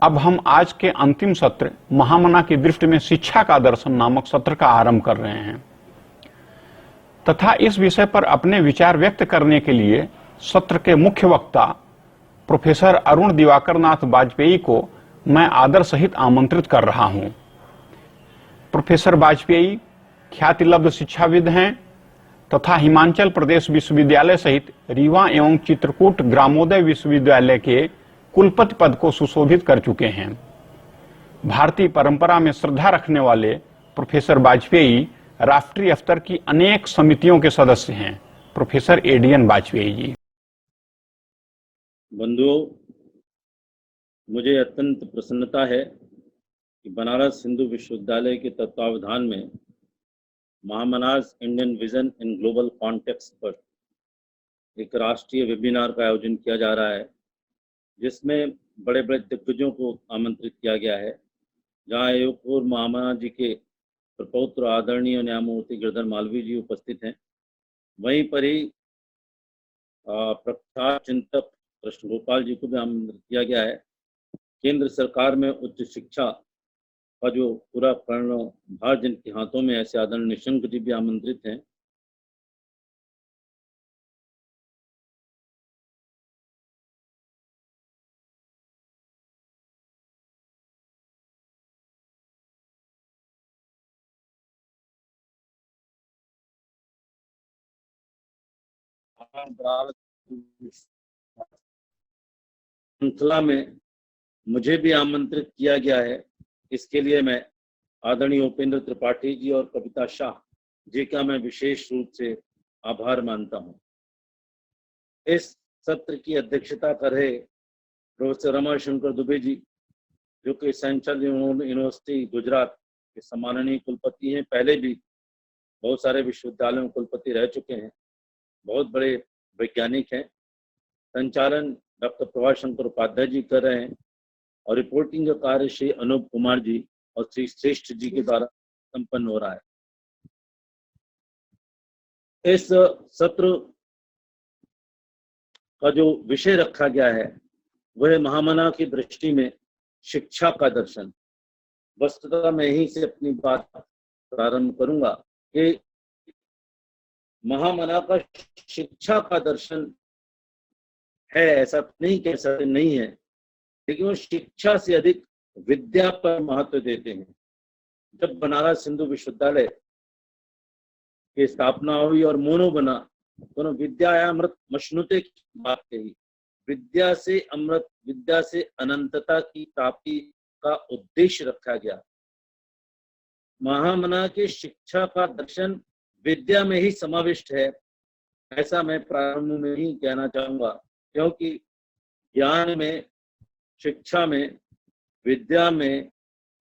अब हम आज के अंतिम सत्र महामना की दृष्टि में शिक्षा का दर्शन नामक सत्र का आरंभ कर रहे हैं तथा इस विषय पर अपने विचार व्यक्त करने के लिए सत्र के मुख्य वक्ता प्रोफेसर अरुण दिवाकर नाथ वाजपेयी को मैं आदर सहित आमंत्रित कर रहा हूं। प्रोफेसर वाजपेयी ख्यातिलब्ध शिक्षाविद हैं तथा हिमाचल प्रदेश विश्वविद्यालय सहित रीवा एवं चित्रकूट ग्रामोदय विश्वविद्यालय के कुलपति पद को सुशोभित कर चुके हैं। भारतीय परंपरा में श्रद्धा रखने वाले प्रोफेसर वाजपेयी राष्ट्रीय स्तर की अनेक समितियों के सदस्य हैं। Professor ADN Vajpayee ji. बंधुओं, मुझे अत्यंत प्रसन्नता है कि बनारस हिंदू विश्वविद्यालय के तत्वावधान में महामनास Indian vision in global context पर एक राष्ट्रीय वेबिनार का आयोजन किया जा रहा है, जिसमें बड़े बड़े दिग्गजों को आमंत्रित किया गया है। जहां एक और महामना जी के प्रपौत्र आदरणीय न्यायमूर्ति गिरधर मालवीय जी उपस्थित हैं, वहीं पर ही प्रख्यात चिंतक कृष्ण गोपाल जी को भी आमंत्रित किया गया है। केंद्र सरकार में उच्च शिक्षा का जो पूरा भार जिनके हाथों में ऐसे आदरणीय निशंक जी भी आमंत्रित हैं। श्रृंखला में मुझे भी आमंत्रित किया गया है। इसके लिए मैं आदरणीय उपेंद्र त्रिपाठी जी और कविता शाह जी का मैं विशेष रूप से आभार मानता हूं। इस सत्र की अध्यक्षता कर रहे प्रोफेसर रमाशंकर दुबे जी, जो कि सेंट्रल यूनिवर्सिटी गुजरात के सम्माननीय कुलपति हैं। पहले भी बहुत सारे विश्वविद्यालयों में कुलपति रह चुके हैं, बहुत बड़े वैज्ञानिक हैं। संचालन डॉक्टर प्रभाष शंकर उपाध्याय जी कर रहे हैं और रिपोर्टिंग का कार्य श्री अनूप कुमार जी और श्री श्रेष्ठ जी के द्वारा संपन्न हो रहा है। इस सत्र का जो विषय रखा गया है वह महामना की दृष्टि में शिक्षा का दर्शन। वस्तुतः मैं यहीं से अपनी बात प्रारंभ करूंगा कि महामना का शिक्षा का दर्शन है, ऐसा नहीं कह सकते नहीं है, लेकिन वो शिक्षा से अधिक विद्या पर महत्व देते हैं। जब बनारस हिंदू विश्वविद्यालय की स्थापना हुई और मोनो बना, तो विद्या अमृत मशनुते की बात कही। विद्या से अमृत, विद्या से अनंतता की प्राप्ति का उद्देश्य रखा गया। महामना के शिक्षा का दर्शन विद्या में ही समाविष्ट है, ऐसा मैं प्रारंभ में ही कहना चाहूंगा, क्योंकि ज्ञान में, शिक्षा में, विद्या में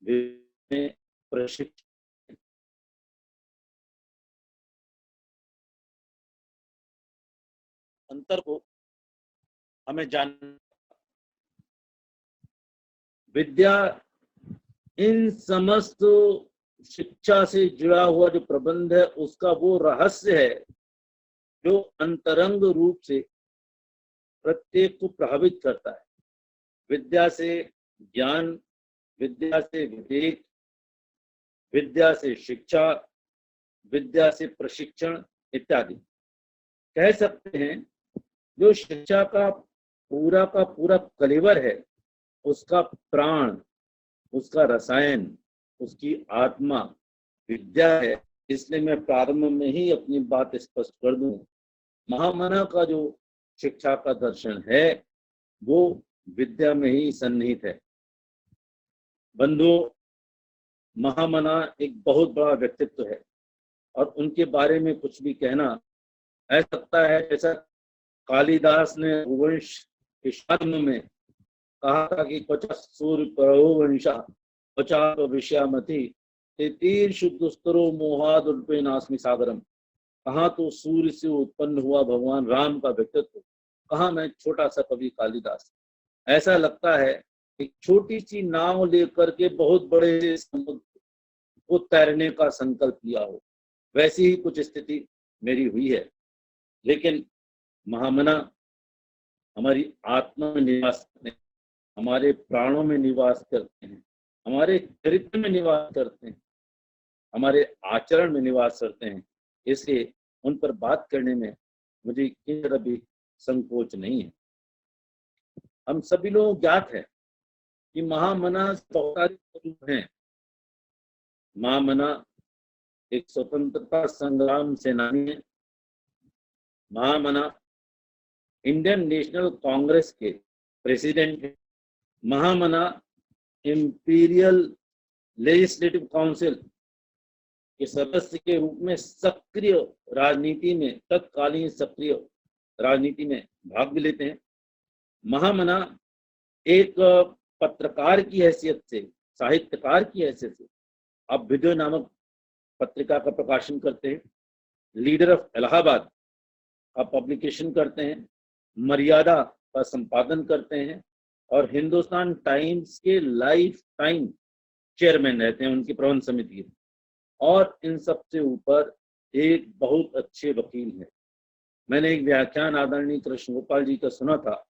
प्रशिक्षण अंतर को हमें जानना। विद्या इन समस्त शिक्षा से जुड़ा हुआ जो प्रबंध है, उसका वो रहस्य है जो अंतरंग रूप से प्रत्येक को प्रभावित करता है। विद्या से ज्ञान, विद्या से विवेक, विद्या से शिक्षा, विद्या से प्रशिक्षण इत्यादि। कह सकते हैं जो शिक्षा का पूरा कलेवर है, उसका प्राण, उसका रसायन, उसकी आत्मा विद्या है। इसलिए मैं प्रारंभ में ही अपनी बात स्पष्ट कर दूं, महामना का जो शिक्षा का दर्शन है वो विद्या में ही सन्निहित है। बंधुओं, महामना एक बहुत बड़ा व्यक्तित्व है और उनके बारे में कुछ भी कहना ऐसा लगता है जैसा कालिदास ने रघुवंश के शात्म में कहा था कि क्वच सूर्य रघुवंशा क्वचा विषयामति तीर्षु दुस्तरो मोहाद उल्पे नास्मि सागरम। कहाँ तो सूर्य से उत्पन्न हुआ भगवान राम का व्यक्तित्व, कहाँ मैं छोटा सा कवि कालिदास। ऐसा लगता है एक छोटी सी नाव लेकर के बहुत बड़े समुद्र को तैरने का संकल्प लिया हो, वैसी ही कुछ स्थिति मेरी हुई है। लेकिन महामना हमारी आत्मा में निवास करते हैं, हमारे प्राणों में निवास करते हैं, हमारे चरित्र में निवास करते हैं, हमारे आचरण में निवास करते हैं। इसलिए उन पर बात करने में मुझे किसी तरह भी संकोच नहीं है। हम सभी लोगों को ज्ञात है कि महामना बहुत सारे स्वरूप हैं। महामना एक स्वतंत्रता संग्राम सेनानी है। महामना इंडियन नेशनल कांग्रेस के प्रेसिडेंट है। महामना इंपीरियल लेजिस्लेटिव काउंसिल के सदस्य के रूप में सक्रिय राजनीति में, तत्कालीन सक्रिय राजनीति में भाग भी लेते हैं। महामना एक पत्रकार की हैसियत से, साहित्यकार की हैसियत से अभ्युदय नामक पत्रिका का प्रकाशन करते हैं। लीडर ऑफ इलाहाबाद का पब्लिकेशन करते हैं। मर्यादा का संपादन करते हैं और हिंदुस्तान टाइम्स के लाइफ टाइम चेयरमैन रहते हैं उनकी प्रबंध समिति के। और इन सबसे ऊपर एक बहुत अच्छे वकील हैं। मैंने एक व्याख्यान आदरणीय कृष्ण गोपाल जी का सुना था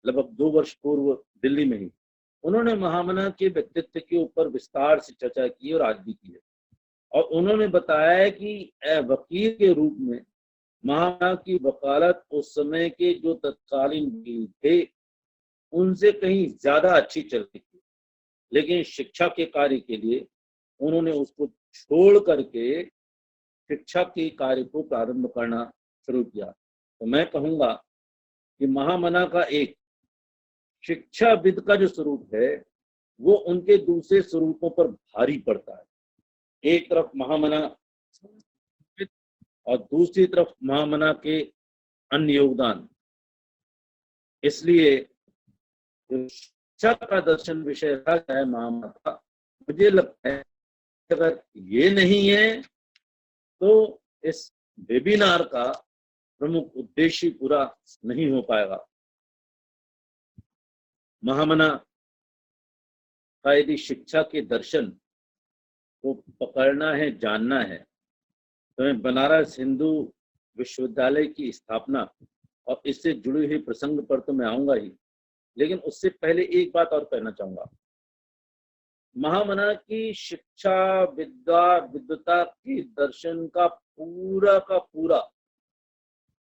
लगभग 2 वर्ष पूर्व दिल्ली में ही। उन्होंने महामना के व्यक्तित्व के ऊपर विस्तार से चर्चा की और आज भी की है। और उन्होंने बताया कि वकील के रूप में महामना की वकालत उस समय के जो तत्कालीन वकील थे उनसे कहीं ज्यादा अच्छी चल रही थी, लेकिन शिक्षा के कार्य के लिए उन्होंने उसको छोड़ करके शिक्षा के कार्य को प्रारंभ करना शुरू किया। तो मैं कहूंगा कि महामना का एक शिक्षाविद का जो स्वरूप है वो उनके दूसरे स्वरूपों पर भारी पड़ता है। एक तरफ महामना और दूसरी तरफ महामना के अन्य योगदान। इसलिए जो शिक्षा का दर्शन विषय रहा है महामना का, मुझे लगता है अगर ये नहीं है तो इस वेबिनार का प्रमुख उद्देश्य पूरा नहीं हो पाएगा। महामना का यदि शिक्षा के दर्शन को पकड़ना है, जानना है, तो मैं बनारस हिंदू विश्वविद्यालय की स्थापना और इससे जुड़ी हुई प्रसंग पर तो मैं आऊंगा ही, लेकिन उससे पहले एक बात और कहना चाहूंगा। महामना की शिक्षा, विद्या, विद्वता के दर्शन का पूरा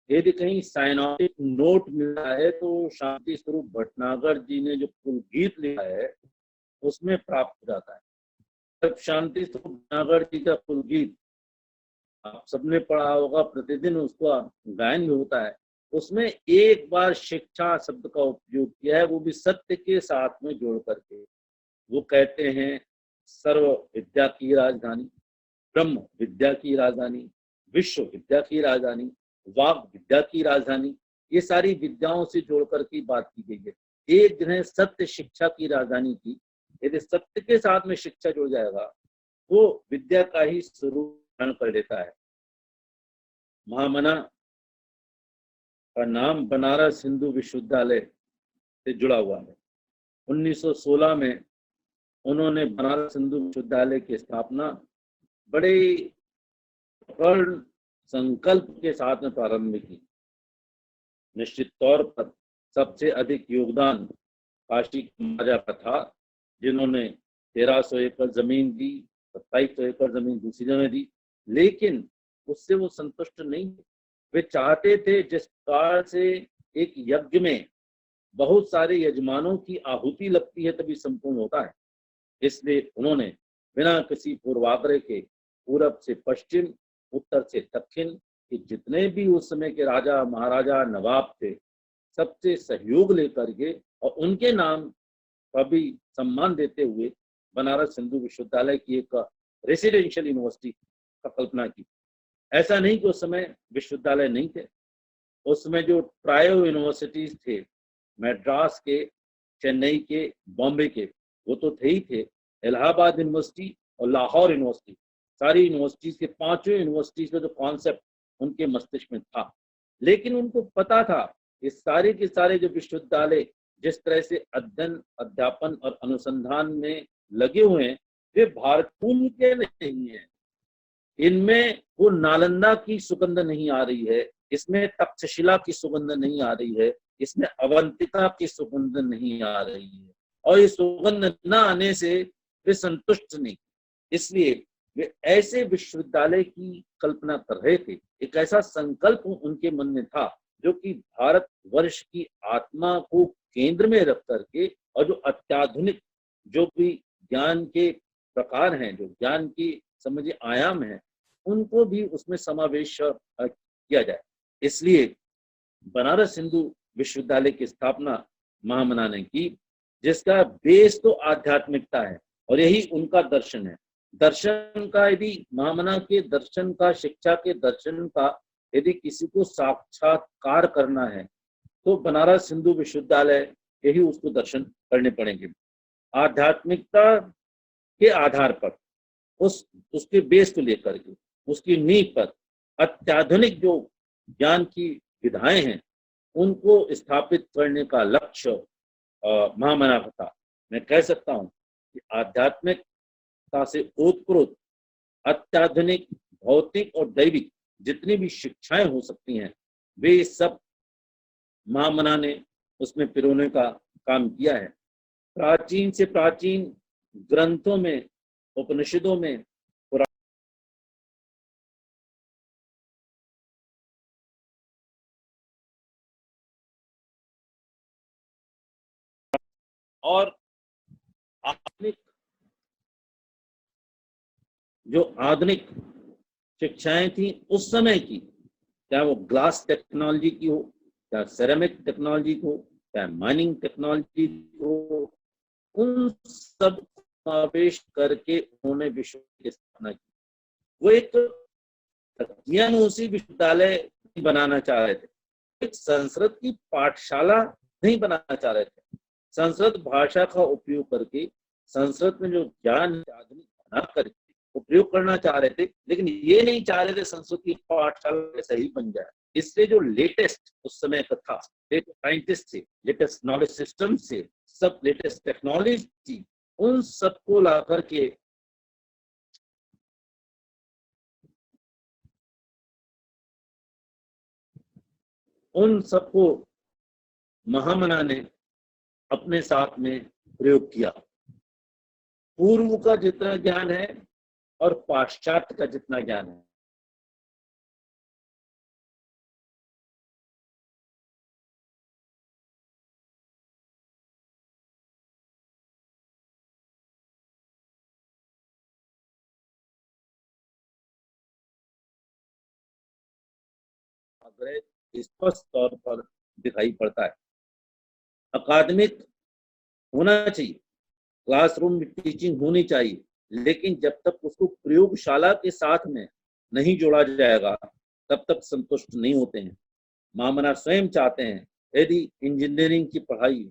यदि कहीं साइनोटिक नोट मिला है तो शांति स्वरूप भटनागर जी ने जो कुलगीत लिखा है उसमें प्राप्त हो जाता है। जब शांति स्वरूप भटनागर जी का कुलगीत आप सबने पढ़ा होगा, प्रतिदिन उसका गायन भी होता है, उसमें एक बार शिक्षा शब्द का उपयोग किया है, वो भी सत्य के साथ में जोड़ करके। वो कहते हैं सर्व विद्या की राजधानी, ब्रह्म विद्या की राजधानी, विश्व विद्या की राजधानी, वाग विद्या की राजधानी। ये सारी विद्याओं से जोड़ करके बात की गई है। एक दिन है सत्य शिक्षा की राजधानी की। यदि सत्य के साथ में शिक्षा जुड़ जाएगा वो विद्या का ही स्वरूप धारण कर लेता है। महामना का नाम बनारस हिंदू विश्वविद्यालय से जुड़ा हुआ है। 1916 में उन्होंने बनारस हिंदू विश्वविद्यालय की स्थापना बड़े दृढ़ संकल्प के साथ में प्रारंभ की। निश्चित तौर पर सबसे अधिक योगदान काशी के महाराजा का था, जिन्होंने 1300 एकड़ जमीन दी, 2700 एकड़ जमीन दूसरी जगह दी, लेकिन उससे वो संतुष्ट नहीं। वे चाहते थे जिस प्रकार से एक यज्ञ में बहुत सारे यजमानों की आहुति लगती है तभी संपूर्ण होता है, इसलिए उन्होंने बिना किसी पूर्वाग्रह के पूरब से पश्चिम, उत्तर से दक्षिण के जितने भी उस समय के राजा, महाराजा, नवाब थे, सबसे सहयोग लेकर के और उनके नाम का भी सम्मान देते हुए बनारस हिंदू विश्वविद्यालय की एक रेसिडेंशियल यूनिवर्सिटी का कल्पना की। ऐसा नहीं कि उस समय विश्वविद्यालय नहीं थे। उस समय जो ट्रायो यूनिवर्सिटीज थे, मद्रास के, चेन्नई के, बॉम्बे के, वो तो थे ही थे। इलाहाबाद यूनिवर्सिटी और लाहौर यूनिवर्सिटी, सारी यूनिवर्सिटीज के 5 यूनिवर्सिटीज का जो कॉन्सेप्ट उनके मस्तिष्क में था, लेकिन उनको पता था ये सारे के सारे जो विश्वविद्यालय जिस तरह से अध्ययन, अध्यापन और अनुसंधान में लगे हुए हैं, वे भारतभूमि के नहीं है। इनमें वो नालंदा की सुगंध नहीं आ रही है, इसमें तक्षशिला की सुगंध नहीं आ रही है, इसमें अवंतिका की सुगंध नहीं आ रही है। और ये सुगंध न आने से वे संतुष्ट नहीं, इसलिए वे ऐसे विश्वविद्यालय की कल्पना कर रहे थे। एक ऐसा संकल्प उनके मन में था जो कि भारत वर्ष की आत्मा को केंद्र में रख करके और जो अत्याधुनिक जो भी ज्ञान के प्रकार हैं, जो ज्ञान की समझिए आयाम है, उनको भी उसमें समावेश किया जाए। इसलिए बनारस हिंदू विश्वविद्यालय की स्थापना महामना ने की, जिसका बेस तो आध्यात्मिकता है और यही उनका दर्शन है। दर्शन का यदि महामना के दर्शन का, शिक्षा के दर्शन का यदि किसी को साक्षात्कार करना है तो बनारस हिंदू विश्वविद्यालय यही उसको दर्शन करने पड़ेंगे। आध्यात्मिकता के आधार पर उसके बेस को लेकर के, उसकी नींव पर अत्याधुनिक जो ज्ञान की विधाएं हैं उनको स्थापित करने का लक्ष्य महामना का था। मैं कह सकता हूं कि आध्यात्मिकता से ओतप्रोत अत्याधुनिक भौतिक और दैविक जितनी भी शिक्षाएं हो सकती हैं, वे सब महामना ने उसमें पिरोने का काम किया है। प्राचीन से प्राचीन ग्रंथों में, उपनिषदों में और आधुनिक जो आधुनिक शिक्षाएं थी उस समय की, चाहे वो ग्लास टेक्नोलॉजी की हो, चाहे सेरेमिक टेक्नोलॉजी को, चाहे माइनिंग टेक्नोलॉजी को, उन सब समावेश करके उन्होंने विश्व की स्थापना की। वो एक ज्ञानोसी विश्वविद्यालय बनाना चाह रहे थे, एक संस्कृत की पाठशाला नहीं बनाना चाह रहे थे। संस्कृत भाषा का उपयोग करके संस्कृत में जो ज्ञान आधुनिक बना करके उपयोग करना चाह रहे थे, लेकिन ये नहीं चाह रहे थे संस्कृत की पाठशाला सही बन जाए। इससे जो लेटेस्ट उस समय का था, साइंटिस्ट थे, लेटेस्ट नॉलेज सिस्टम से, सब लेटेस्ट टेक्नोलॉजी थी, उन सबको ला करके उन सबको महामना ने अपने साथ में प्रयोग किया। पूर्व का जितना ज्ञान है और पाश्चात्य का जितना ज्ञान है, स्पष्ट तौर पर दिखाई पड़ता है। अकादमिक होना चाहिए, क्लासरूम में टीचिंग होनी चाहिए, लेकिन जब तक उसको प्रयोगशाला के साथ में नहीं जोड़ा जाएगा तब तक संतुष्ट नहीं होते हैं। महामना स्वयं चाहते हैं यदि इंजीनियरिंग की पढ़ाई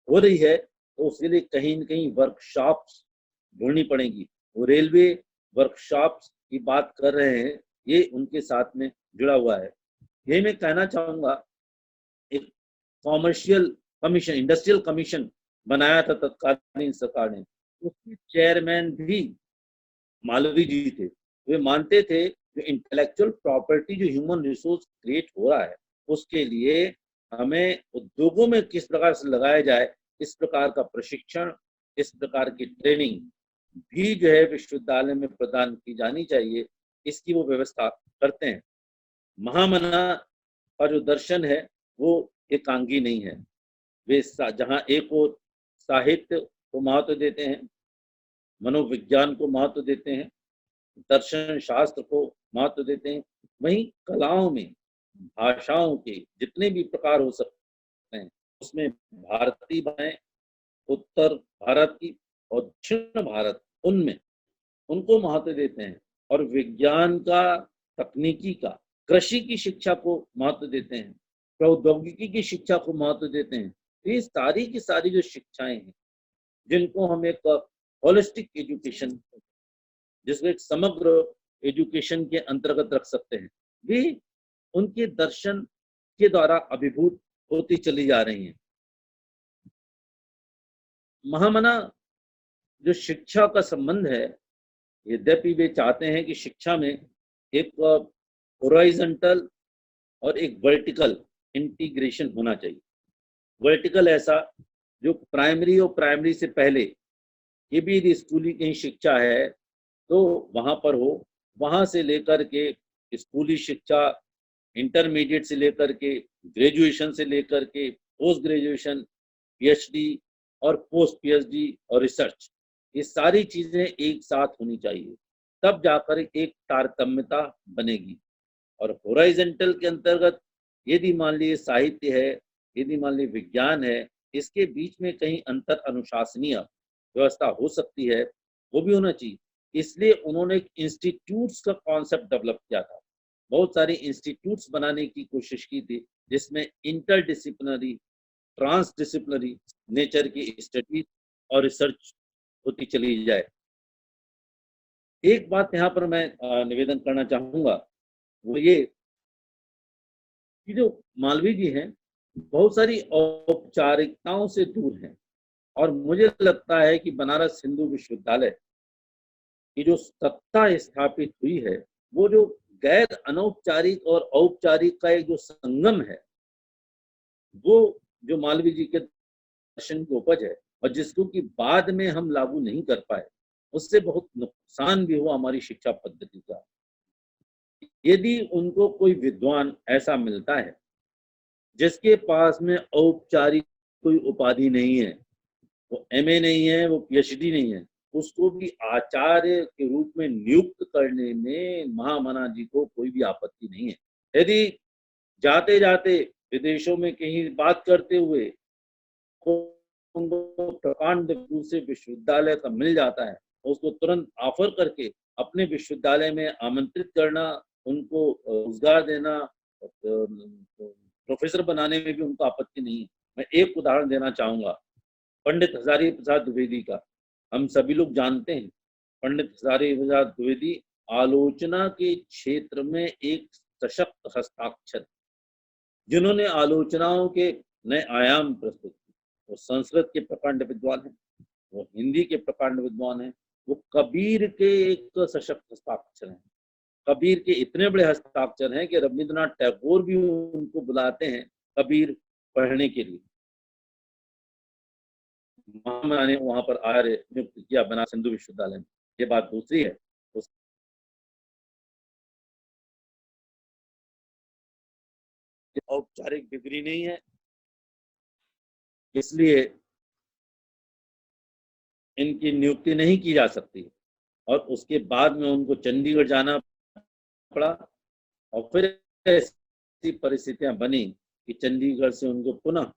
हो रही है तो उसके लिए कहीं न कहीं वर्कशॉप्स ढूंढनी पड़ेगी। वो रेलवे वर्कशॉप्स की बात कर रहे हैं, ये उनके साथ में जुड़ा हुआ है। यही मैं कहना चाहूंगा, एक कॉमर्शियल कमीशन, इंडस्ट्रियल कमीशन बनाया था तत्कालीन सरकार ने, उसके चेयरमैन भी मालवीय जी थे। वे मानते थे जो इंटेलेक्चुअल प्रॉपर्टी, जो ह्यूमन रिसोर्स क्रिएट हो रहा है, उसके लिए हमें उद्योगों में किस प्रकार से लगाया जाए, इस प्रकार का प्रशिक्षण, इस प्रकार की ट्रेनिंग भी जो है विश्वविद्यालय में प्रदान की जानी चाहिए, इसकी वो व्यवस्था करते हैं। महामना का जो दर्शन है वो एकांगी नहीं है। वे जहाँ एक और साहित्य को महत्व देते हैं, मनोविज्ञान को महत्व देते हैं, दर्शन शास्त्र को महत्व देते हैं, वहीं कलाओं में भाषाओं के जितने भी प्रकार हो सकते हैं उसमें भारतीय भाषाएं, उत्तर भारत की और दक्षिण भारत, उनमें उनको महत्व देते हैं, और विज्ञान का, तकनीकी का, कृषि की शिक्षा को महत्व देते हैं, प्रौद्योगिकी की शिक्षा को महत्व देते हैं। ये सारी की सारी जो शिक्षाएं हैं जिनको हम एक होलिस्टिक एजुकेशन, जिसको एक समग्र एजुकेशन के अंतर्गत रख सकते हैं, वे उनके दर्शन के द्वारा अभिभूत होती चली जा रही हैं। महामना जो शिक्षा का संबंध है, यद्यपि वे चाहते हैं कि शिक्षा में एक हॉरिजॉन्टल और एक वर्टिकल इंटीग्रेशन होना चाहिए। वर्टिकल ऐसा जो प्राइमरी और प्राइमरी से पहले ये भी यदि स्कूली कहीं शिक्षा है तो वहां पर हो, वहां से लेकर के स्कूली शिक्षा, इंटरमीडिएट से लेकर के ग्रेजुएशन से लेकर के पोस्ट ग्रेजुएशन, पीएचडी और पोस्ट पीएचडी और रिसर्च, ये सारी चीजें एक साथ होनी चाहिए, तब जाकर एक तारतम्यता बनेगी। और होराइजेंटल के अंतर्गत यदि मान लीजिए साहित्य है, यदि मान लीजिए विज्ञान है, इसके बीच में कहीं अंतर अनुशासनीय व्यवस्था हो सकती है, वो भी होना चाहिए। इसलिए उन्होंने एक इंस्टीट्यूट्स का कॉन्सेप्ट डेवलप किया था, बहुत सारी इंस्टीट्यूट्स बनाने की कोशिश की थी, जिसमें इंटरडिसिप्लिनरी, ट्रांसडिसिप्लिनरी नेचर की स्टडी और रिसर्च होती चली जाए। एक बात यहाँ पर मैं निवेदन करना चाहूंगा, वो ये कि जो मालवीय जी हैं बहुत सारी औपचारिकताओं से दूर हैं, और मुझे लगता है कि बनारस हिंदू विश्वविद्यालय की जो सत्ता स्थापित हुई है, वो जो गैर अनौपचारिक और औपचारिक का एक जो संगम है, वो जो मालवीय जी के दर्शन की उपज है, और जिसको कि बाद में हम लागू नहीं कर पाए, उससे बहुत नुकसान भी हुआ हमारी शिक्षा पद्धति का। यदि उनको कोई विद्वान ऐसा मिलता है जिसके पास में औपचारिक कोई उपाधि नहीं है, वो एमए नहीं है, वो पीएचडी नहीं है, उसको भी आचार्य के रूप में नियुक्त करने में महामना जी को कोई भी आपत्ति नहीं है। यदि जाते जाते विदेशों में कहीं बात करते हुए उनको प्रकांड दूसरे विश्वविद्यालय का मिल जाता है, उसको तुरंत ऑफर करके अपने विश्वविद्यालय में आमंत्रित करना, उनको रोजगार देना, प्रोफेसर बनाने में भी उनको आपत्ति नहीं है। मैं एक उदाहरण देना चाहूंगा, पंडित हजारी प्रसाद द्विवेदी का। हम सभी लोग जानते हैं पंडित हजारी प्रसाद द्विवेदी आलोचना के क्षेत्र में एक सशक्त हस्ताक्षर, जिन्होंने आलोचनाओं के नए आयाम प्रस्तुत किए। वो संस्कृत के प्रकांड विद्वान हैं, वो हिंदी के प्रकांड विद्वान हैं, वो कबीर के एक सशक्त हस्ताक्षर हैं। कबीर के इतने बड़े हस्ताक्षर हैं कि रविंद्रनाथ टैगोर भी उनको बुलाते हैं कबीर पढ़ने के लिए। महामना ने वहां पर आर्य नियुक्त किया बनारस हिंदू विश्वविद्यालय में। ये बात दूसरी है, औपचारिक डिग्री नहीं है, इसलिए इनकी नियुक्ति नहीं की जा सकती, और उसके बाद में उनको चंडीगढ़ जाना पड़ा, और फिर ऐसी परिस्थितियां बनी कि चंडीगढ़ से उनको पुनः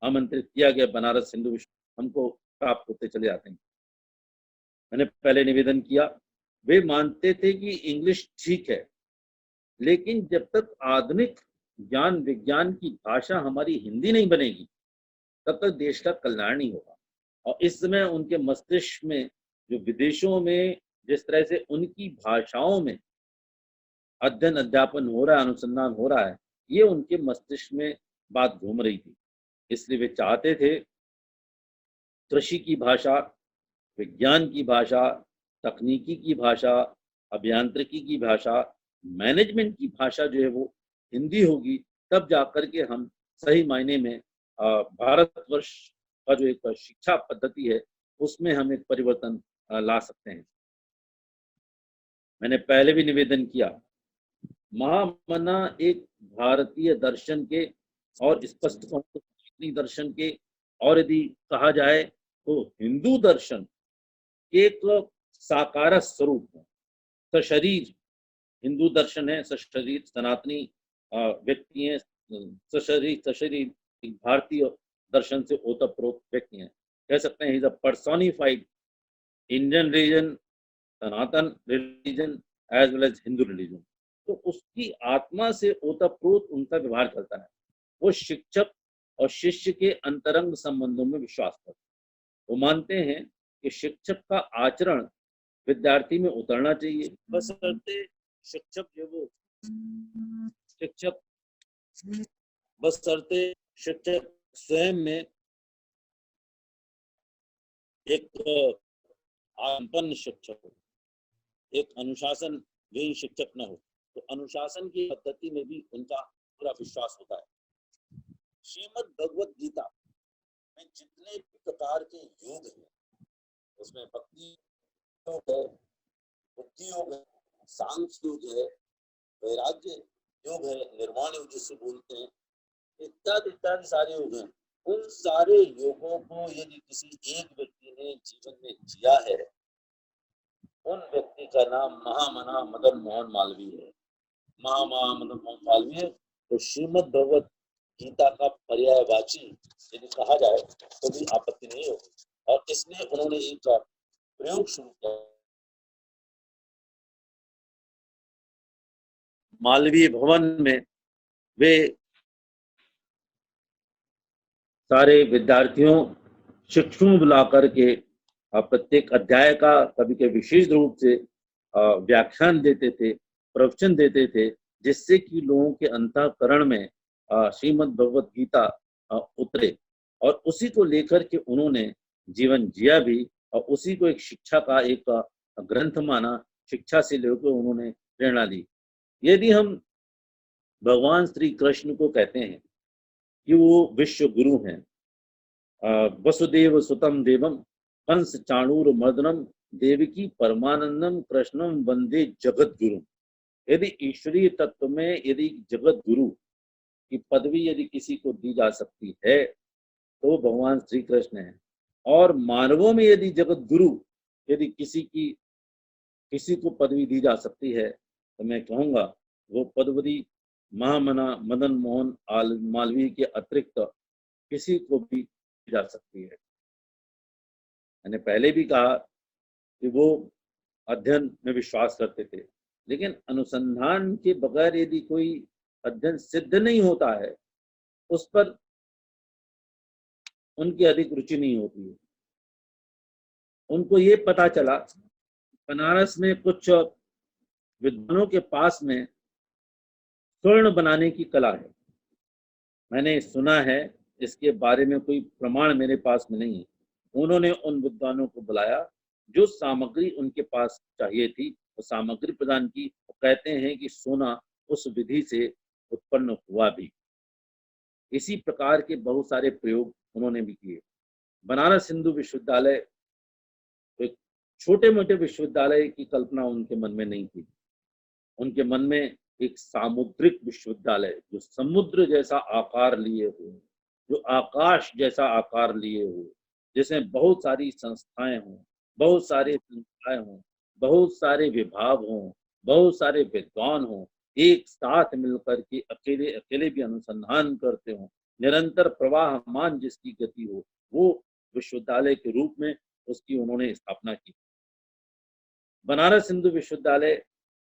आमंत्रित किया गया बनारस हिंदू विश्वविद्यालय। हमको प्राप्त होते चले जाते हैं। मैंने पहले निवेदन किया, वे मानते थे कि इंग्लिश ठीक है, लेकिन जब तक आधुनिक ज्ञान विज्ञान की भाषा हमारी हिंदी नहीं बनेगी, तब तक देश का कल्याण नहीं होगा। और इस समय उनके मस्तिष्क में जो विदेशों में जिस तरह से उनकी भाषाओं में अध्ययन अध्यापन हो रहा है, अनुसंधान हो रहा है, ये उनके मस्तिष्क में बात घूम रही थी। इसलिए वे चाहते थे कृषि की भाषा, विज्ञान की भाषा, तकनीकी की भाषा, अभियांत्रिकी की भाषा, मैनेजमेंट की भाषा जो है वो हिंदी होगी, तब जाकर के हम सही मायने में भारतवर्ष का जो एक शिक्षा पद्धति है उसमें हम एक परिवर्तन ला सकते हैं। मैंने पहले भी निवेदन किया, महामना एक भारतीय दर्शन के और स्पष्ट दर्शन के, और यदि कहा जाए तो हिंदू दर्शन एक साकार स्वरूप है। सशरीर हिंदू दर्शन है, सशरीर सनातनी व्यक्ति हैं, सशरीर भारतीय दर्शन से ओतप्रोत व्यक्ति हैं। कह सकते हैं is a personified Indian religion, Sanatan religion as well as Hindu religion. तो उसकी आत्मा से ओतप्रोत उनका व्यवहार चलता है। वो शिक्षक और शिष्य के अंतरंग संबंधों में विश्वास करते हैं। वो मानते हैं कि शिक्षक का आचरण विद्यार्थी में उतरना चाहिए, बशर्ते शिक्षक जो वो शिक्षक बशर्ते शिक्षक स्वयं में एक संपन्न शिक्षक हो, एक अनुशासन विहीन शिक्षक न हो। तो अनुशासन की पद्धति में भी उनका पूरा विश्वास होता है। श्रीमद् भगवत गीता में जितने भी प्रकार के योग हैं, उसमें भक्ति योग है, बुद्धि योग है, सांख्य योग है, वैराग्य योग है, निर्वाण योग जिससे बोलते हैं, इत्यादि इत्यादि सारे योग हैं। उन सारे योगों को यदि किसी एक व्यक्ति ने जीवन में जिया है, उन व्यक्ति का नाम महामना मदन मोहन मालवीय है। महामना मदन मोहन मालवीय तो श्रीमद् भगवत गीता का पर्यायवाची यदि कहा जाए तो भी आपत्ति नहीं होगी। और इसलिए उन्होंने एक प्रयोग शुरू किया, मालवीय भवन में वे सारे विद्यार्थियों शिक्षकों बुला करके प्रत्येक अध्याय का कभी के विशेष रूप से व्याख्यान देते थे, प्रवचन देते थे, जिससे कि लोगों के अंतःकरण में श्रीमद् भगवत गीता उतरे और उसी को लेकर के उन्होंने जीवन जिया भी और उसी को एक शिक्षा का एक ग्रंथ माना, शिक्षा से लेकर उन्होंने प्रेरणा ली। यदि हम भगवान श्री कृष्ण को कहते हैं कि वो विश्व गुरु हैं, वसुदेव सुतम देवम कंस चाणूर मर्दनम देवकी परमानंदम कृष्णम वंदे जगत गुरु। यदि ईश्वरीय तत्व में यदि जगत गुरु की पदवी यदि किसी को दी जा सकती है तो भगवान श्री कृष्ण है। और मानवों में यदि जगत गुरु यदि किसी को पदवी दी जा सकती है तो मैं कहूँगा वो पदवी महामना मदन मोहन मालवीय के अतिरिक्त किसी को भी दी जा सकती है। मैंने पहले भी कहा कि वो अध्ययन में विश्वास करते थे, लेकिन अनुसंधान के बगैर यदि कोई अध्ययन सिद्ध नहीं होता है उस पर उनकी अधिक रुचि नहीं होती है। उनको ये पता चला बनारस में कुछ विद्वानों के पास में स्वर्ण बनाने की कला है। मैंने सुना है, इसके बारे में कोई प्रमाण मेरे पास में नहीं है। उन्होंने उन विद्वानों को बुलाया, जो सामग्री उनके पास चाहिए थी वो सामग्री प्रदान की। वो कहते हैं कि सोना उस विधि से उत्पन्न हुआ भी। इसी प्रकार के बहुत सारे प्रयोग उन्होंने भी किए। बनारस हिंदू विश्वविद्यालय एक छोटे मोटे विश्वविद्यालय की कल्पना उनके मन में नहीं थी। उनके मन में एक सामुद्रिक विश्वविद्यालय जो समुद्र जैसा आकार लिए हो, जो आकाश जैसा आकार लिए हो, जिसमें बहुत सारी संस्थाएं हों, बहुत सारे संस्थाएं हों, बहुत सारे विभाग हों, बहुत सारे विद्वान हों, एक साथ मिलकर के अकेले अकेले भी अनुसंधान करते हों, निरंतर प्रवाहमान जिसकी गति हो, वो विश्वविद्यालय के रूप में उसकी उन्होंने स्थापना की। बनारस हिंदू विश्वविद्यालय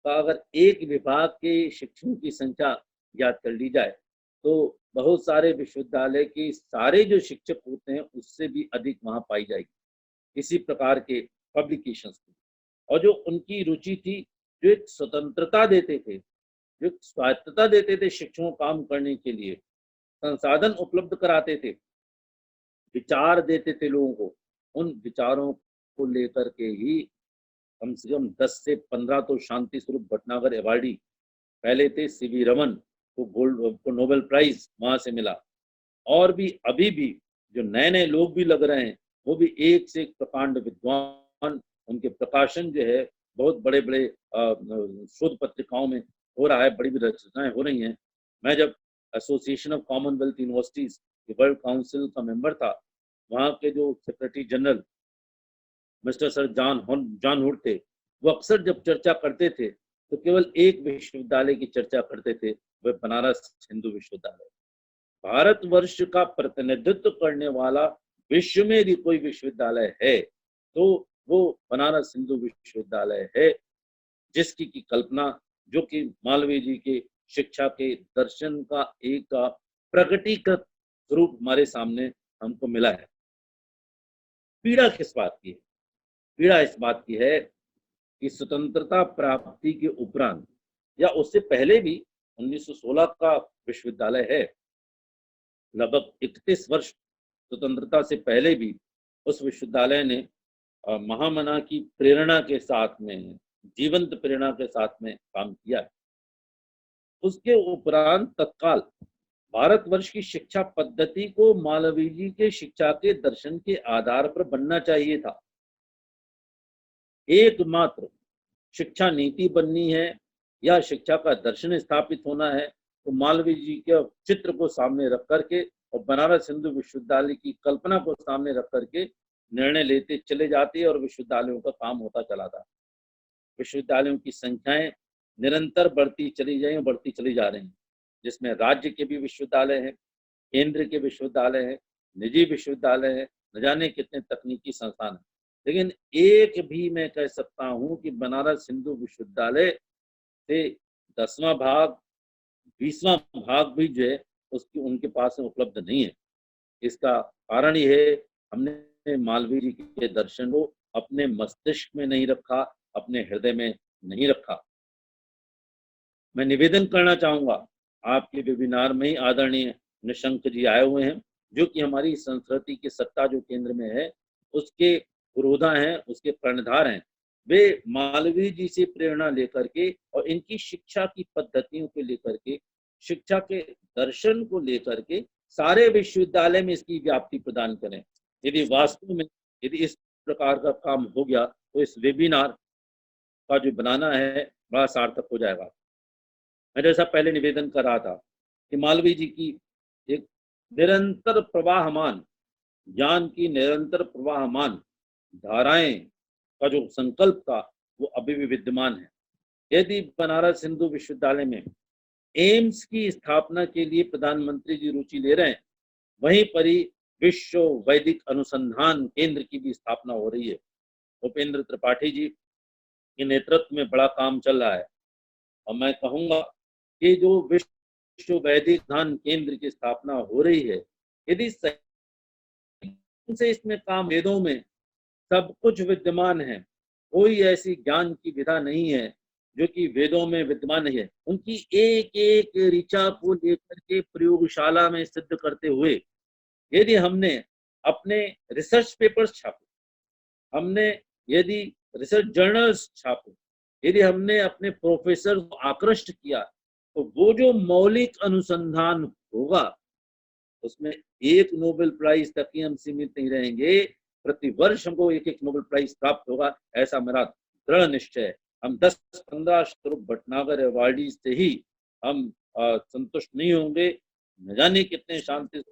का अगर एक विभाग के शिक्षकों की संख्या ज्ञात कर ली जाए तो बहुत सारे विश्वविद्यालय के सारे जो शिक्षक होते हैं उससे भी अधिक वहां पाई जाएगी। इसी प्रकार के पब्लिकेशंस और जो उनकी रुचि थी, जो एक स्वतंत्रता देते थे, जो एक स्वायत्तता देते थे शिक्षकों काम करने के लिए, संसाधन उपलब्ध कराते थे, विचार देते थे लोगों को, उन विचारों को लेकर के ही कम से कम 10 से 15 तो शांति स्वरूप भटनागर अवार्डी पहले थे। सीवी रमन को नोबेल प्राइज वहां से मिला। और भी अभी भी जो नए नए लोग भी लग रहे हैं वो भी एक से एक प्रकांड विद्वान, उनके प्रकाशन जो है बहुत बड़े बड़े शोध पत्रिकाओं में हो रहा है, बड़ी बड़ी रचनाएं हो रही हैं। मैं जब एसोसिएशन ऑफ कॉमनवेल्थ यूनिवर्सिटीज के वर्ल्ड काउंसिल का मेंबर था, वहाँ के जो secretary general mister sir John hood थे, वो अक्सर जब चर्चा करते थे तो केवल एक विश्वविद्यालय की चर्चा करते थे, वह बनारस हिंदू विश्वविद्यालय। भारतवर्ष का प्रतिनिधित्व करने वाला विश्व में यदि कोई विश्वविद्यालय है तो वो बनारस हिंदू विश्वविद्यालय है, जिसकी की कल्पना जो कि मालवीय जी के शिक्षा के दर्शन का एक प्रकटीकृत स्वरूप हमारे सामने हमको मिला है। पीड़ा किस बात की है? पीड़ा इस बात की है कि स्वतंत्रता प्राप्ति के उपरांत या उससे पहले भी 1916 का विश्वविद्यालय है, लगभग 31 वर्ष स्वतंत्रता से पहले भी उस विश्वविद्यालय ने महामना की प्रेरणा के साथ में, जीवंत प्रेरणा के साथ में काम किया है। उसके उपरांत तत्काल भारतवर्ष की शिक्षा पद्धति को मालवीय जी के शिक्षा के दर्शन के आधार पर बनना चाहिए था। एकमात्र शिक्षा नीति बननी है या शिक्षा का दर्शन स्थापित होना है तो मालवीय जी के चित्र को सामने रख करके और बनारस हिंदू विश्वविद्यालय की कल्पना को सामने रख करके निर्णय लेते चले जाते और विश्वविद्यालयों का काम होता चला था। विश्वविद्यालयों की संख्याएं निरंतर बढ़ती चली जा रही हैं, जिसमें राज्य के भी विश्वविद्यालय हैं, केंद्र के विश्वविद्यालय हैं, निजी विश्वविद्यालय हैं, न जाने कितने तकनीकी संस्थान हैं। लेकिन एक भी मैं कह सकता हूं कि बनारस हिंदू विश्वविद्यालय से 10वां भाग 20वां भाग भी जो है उसकी उनके पास में उपलब्ध नहीं है। इसका कारण ये है हमने मालवीय जी के दर्शन को अपने मस्तिष्क में नहीं रखा, अपने हृदय में नहीं रखा। मैं निवेदन करना चाहूंगा, आपके वेबिनार में ही आदरणीय निशंक जी आए हुए हैं, जो कि हमारी संस्कृति की सत्ता जो केंद्र में है उसके पुरोधा हैं, उसके कर्णधार हैं। वे मालवीय जी से प्रेरणा लेकर के और इनकी शिक्षा की पद्धतियों को लेकर के, शिक्षा के दर्शन को लेकर के सारे विश्वविद्यालय में इसकी व्याप्ति प्रदान करें। यदि वास्तव में यदि इस प्रकार का काम हो गया तो इस वेबिनार का जो बनाना है बड़ा सार्थक हो जाएगा। मैं जैसा पहले निवेदन कर रहा था कि मालवीय जी की एक निरंतर प्रवाहमान ज्ञान की निरंतर प्रवाहमान धाराएं का जो संकल्प था वो अभी भी विद्यमान है। यदि बनारस हिंदू विश्वविद्यालय में एम्स की स्थापना के लिए प्रधानमंत्री जी रुचि ले रहे हैं, वहीं पर ही विश्व वैदिक अनुसंधान केंद्र की भी स्थापना हो रही है। उपेंद्र त्रिपाठी जी के नेतृत्व में बड़ा काम चल रहा है और मैं कहूंगा कि जो विश्व वैदिक अनुसंधान केंद्र की स्थापना हो रही है, यदि से इसमें काम, वेदों में सब कुछ विद्यमान है, कोई ऐसी ज्ञान की विधा नहीं है जो कि वेदों में विद्यमान नहीं है। उनकी एक एक ऋचा को लेकर के प्रयोगशाला में सिद्ध करते हुए यदि हमने अपने रिसर्च पेपर्स छापे, हमने यदि रिसर्च जर्नल्स छापे, यदि हमने अपने प्रोफेसर को आकृष्ट किया तो वो जो मौलिक अनुसंधान होगा उसमें एक नोबेल प्राइज तक ही हम सीमित नहीं रहेंगे, प्रतिवर्ष हमको एक एक नोबेल प्राइज प्राप्त होगा, ऐसा मेरा दृढ़ निश्चय है। हम 10-15 स्वरूप भटनागर अवार्डीज से ही हम संतुष्ट नहीं होंगे। न जाने कितने शांति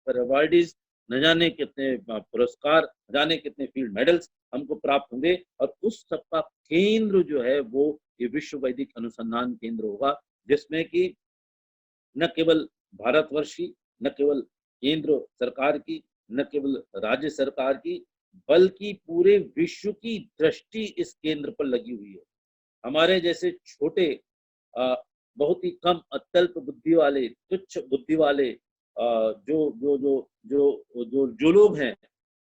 अवार्डीज, न जाने कितने पुरस्कार, न जाने कितने फील्ड मेडल्स हमको प्राप्त होंगे और उस सबका केंद्र जो है वो ये विश्व वैदिक अनुसंधान केंद्र होगा, जिसमें कि न केवल भारतवर्ष की, न केवल केंद्र सरकार की, न केवल राज्य सरकार की, बल्कि पूरे विश्व की दृष्टि इस केंद्र पर लगी हुई है। हमारे जैसे छोटे बहुत ही कम अत्यल्प बुद्धि वाले, तुच्छ बुद्धि वाले जो जो जो जो जो जो लोग हैं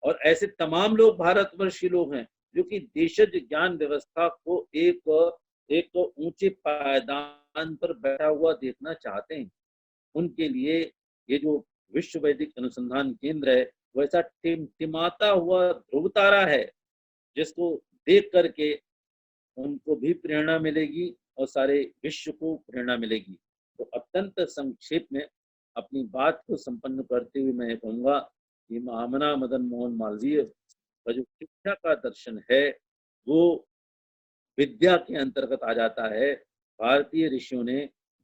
और ऐसे तमाम लोग भारतवर्ष के लोग हैं जो कि देशज ज्ञान व्यवस्था को एक ऊंचे पायदान पर बैठा हुआ देखना चाहते हैं, उनके लिए ये जो विश्व वैदिक अनुसंधान केंद्र है वो ऐसा टिमटिमाता हुआ ध्रुव तारा है जिसको देख करके उनको भी प्रेरणा मिलेगी और सारे विश्व को प्रेरणा मिलेगी। तो अत्यंत संक्षेप में अपनी बात को संपन्न करते हुए मैं कहूँगा कि महामना मदन मोहन मालवीय का जो शिक्षा का दर्शन है वो विद्या के अंतर्गत आ जाता है। भारतीय ऋषियों ने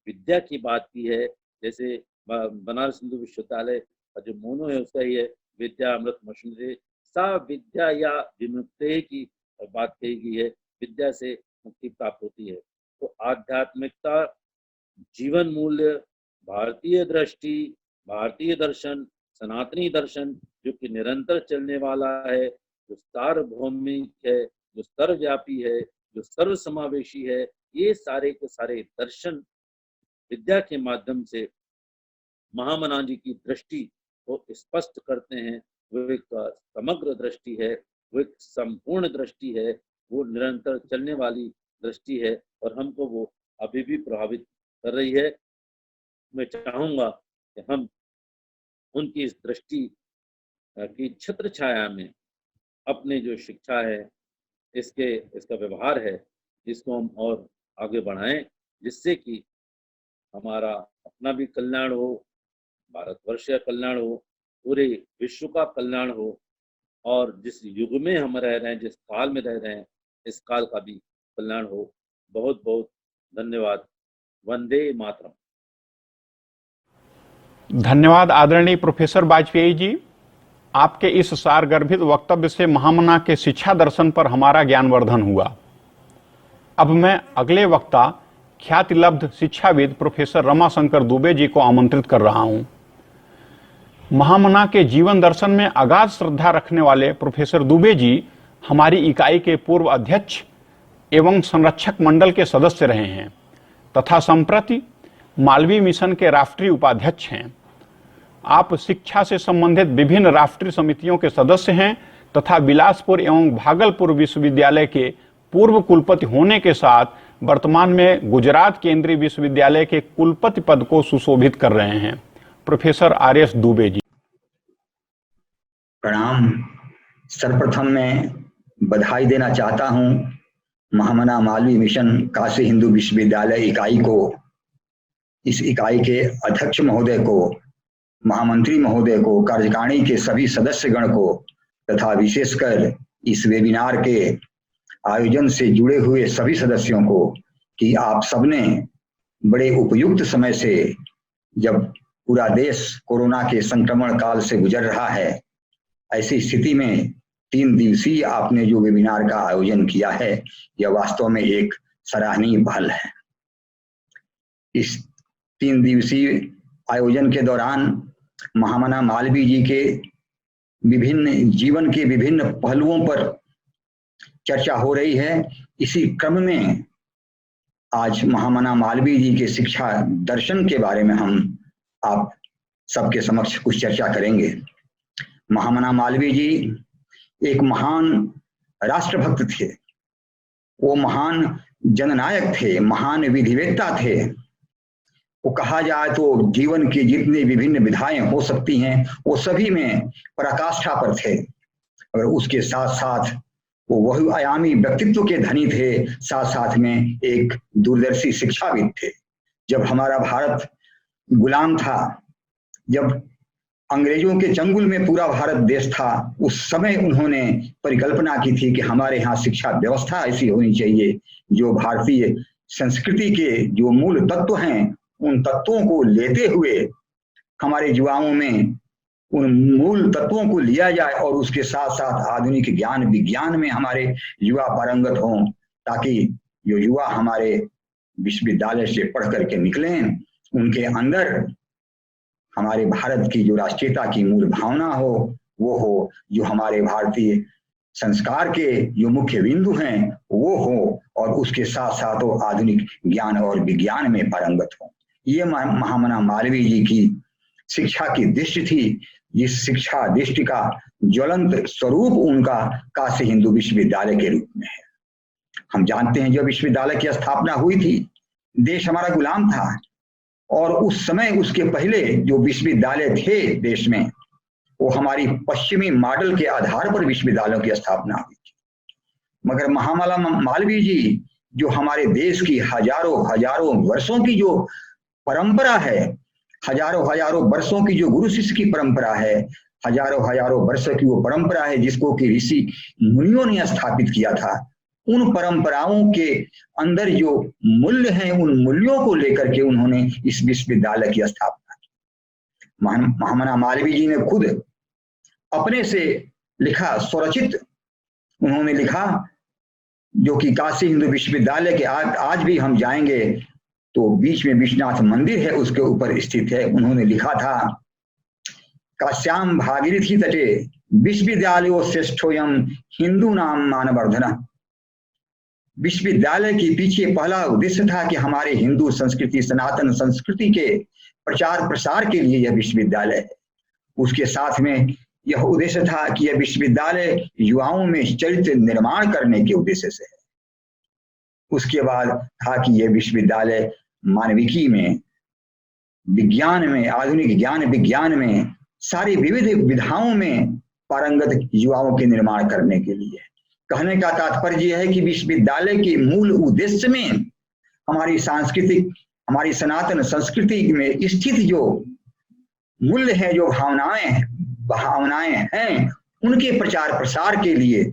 विद्या की बात की है, जैसे बनारस हिंदू विश्वविद्यालय का जो मोनो है उसका ही है, विद्या अमृत मशुरे सा विद्या या विमुक्ति की बात कही गई है, विद्या से मुक्ति प्राप्त होती है। तो आध्यात्मिकता, जीवन मूल्य, भारतीय दृष्टि, भारतीय दर्शन, सनातनी दर्शन जो कि निरंतर चलने वाला है, जो सार्वभौमिक है, जो सर्वव्यापी है, जो सर्व समावेशी है, ये सारे के सारे दर्शन विद्या के माध्यम से महामना जी की दृष्टि को स्पष्ट करते हैं। वो एक समग्र दृष्टि है, वो एक संपूर्ण दृष्टि है, वो निरंतर चलने वाली दृष्टि है और हमको वो अभी भी प्रभावित कर रही है। मैं चाहूंगा कि हम उनकी इस दृष्टि की छत्र छाया में अपनी जो शिक्षा है, इसका व्यवहार है, इसको हम और आगे बढ़ाएं, जिससे कि हमारा अपना भी कल्याण हो, भारतवर्ष का कल्याण हो, पूरे विश्व का कल्याण हो, और जिस युग में हम रह रहे हैं, जिस काल में रह रहे हैं, इस काल का भी कल्याण हो। बहुत बहुत धन्यवाद। वंदे मातरम। धन्यवाद आदरणीय प्रोफेसर वाजपेयी जी। आपके इस सारगर्भित वक्तव्य से महामना के शिक्षा दर्शन पर हमारा ज्ञानवर्धन हुआ। अब मैं अगले वक्ता ख्यातिलब्ध शिक्षाविद प्रोफेसर रमाशंकर दुबे जी को आमंत्रित कर रहा हूं। महामना के जीवन दर्शन में अगाध श्रद्धा रखने वाले प्रोफेसर दुबे जी हमारी इकाई के पूर्व अध्यक्ष एवं संरक्षक मंडल के सदस्य रहे हैं तथा संप्रति मालवीय मिशन के राष्ट्रीय उपाध्यक्ष हैं। आप शिक्षा से संबंधित विभिन्न राष्ट्रीय समितियों के सदस्य हैं तथा बिलासपुर एवं भागलपुर विश्वविद्यालय के पूर्व कुलपति होने के साथ वर्तमान में गुजरात केंद्रीय विश्वविद्यालय के कुलपति पद को सुशोभित कर रहे हैं। प्रोफेसर आर.एस. दुबे जी। प्रणाम। सर्वप्रथम मैं बधाई देना चाहता हूं महामना मालवीय मिशन काशी हिंदू विश्वविद्यालय इकाई को, इस इकाई के अध्यक्ष महोदय को, महामंत्री महोदय को, कार्यकारिणी के सभी सदस्यगण को तथा विशेषकर इस वेबिनार के आयोजन से जुड़े हुए सभी सदस्यों को कि आप सबने बड़े उपयुक्त समय से, जब पूरा देश कोरोना के संक्रमण काल से गुजर रहा है, ऐसी स्थिति में 3 दिवसीय आपने जो वेबिनार का आयोजन किया है, यह वास्तव में एक सराहनीय पहल है। इस 3 दिवसीय आयोजन के दौरान महामना मालवीय जी के विभिन्न जीवन के विभिन्न पहलुओं पर चर्चा हो रही है। इसी क्रम में आज महामना मालवीय जी के शिक्षा दर्शन के बारे में हम आप सबके समक्ष कुछ चर्चा करेंगे। महामना मालवीय जी एक महान राष्ट्रभक्त थे, वो महान जननायक थे, महान विधिवेत्ता थे। वो कहा जाए तो जीवन की जितनी विभिन्न विधाएं हो सकती हैं वो सभी में पराकाष्ठा पर थे, और उसके साथ साथ वो बहुआयामी व्यक्तित्व के धनी थे, साथ साथ में एक दूरदर्शी शिक्षाविद थे। जब हमारा भारत गुलाम था, जब अंग्रेजों के चंगुल में पूरा भारत देश था, उस समय उन्होंने परिकल्पना की थी कि हमारे यहाँ शिक्षा व्यवस्था ऐसी होनी चाहिए जो भारतीय संस्कृति के जो मूल तत्व हैं उन तत्वों को लेते हुए हमारे युवाओं में उन मूल तत्वों को लिया जाए और उसके साथ साथ आधुनिक ज्ञान विज्ञान में हमारे युवा पारंगत हों, ताकि जो युवा हमारे विश्वविद्यालय से पढ़ करके निकलें उनके अंदर हमारे भारत की जो राष्ट्रीयता की मूल भावना हो वो हो, जो हमारे भारतीय संस्कार के जो मुख्य बिंदु हैं वो हो, और उसके साथ साथ वो आधुनिक ज्ञान और विज्ञान में पारंगत हो। ये महामना मालवीय जी की शिक्षा की दृष्टि थी। इस शिक्षा दृष्टि का ज्वलंत स्वरूप उनका काशी हिंदू विश्वविद्यालय के रूप में है। हम जानते हैं जब विश्वविद्यालय की स्थापना हुई थी, देश हमारा गुलाम था, और उस समय उसके पहले जो विश्वविद्यालय थे देश में वो हमारी पश्चिमी मॉडल के आधार पर विश्वविद्यालयों की स्थापना हुई थी। मगर महामना मालवीय जी जो हमारे देश की हजारों वर्षों की जो परंपरा है, हजारों वर्षों की जो गुरु शिष्य की परंपरा है, हजारों वर्षों की वो परंपरा है जिसको कि ऋषि मुनियों ने स्थापित किया था, उन परंपराओं के अंदर जो मूल्य हैं उन मूल्यों को लेकर के उन्होंने इस विश्वविद्यालय की स्थापना की। महामना मालवीय जी ने खुद अपने से लिखा, स्वरचित उन्होंने लिखा, जो कि काशी हिंदू विश्वविद्यालय के आज भी हम जाएंगे तो बीच में विश्वनाथ मंदिर है, उसके ऊपर स्थित है। उन्होंने लिखा था, काश्याम भागीरथी तटे विश्वविद्यालयो श्रेष्ठोयम हिंदू नाम मानवर्धन। विश्वविद्यालय के पीछे पहला उद्देश्य था कि हमारे हिंदू संस्कृति, सनातन संस्कृति के प्रचार प्रसार के लिए यह विश्वविद्यालय है। उसके साथ में यह उद्देश्य था कि यह विश्वविद्यालय युवाओं में चरित्र निर्माण करने के उद्देश्य से है। उसके बाद था कि यह विश्वविद्यालय मानविकी में, विज्ञान में, आधुनिक ज्ञान विज्ञान में, सारी विविध विधाओं में पारंगत युवाओं के निर्माण करने के लिए। कहने का तात्पर्य यह है कि विश्वविद्यालय के मूल उद्देश्य में हमारी सांस्कृतिक, हमारी सनातन संस्कृति में स्थित जो मूल्य है, जो भावनाएं हैं, उनके प्रचार प्रसार के लिए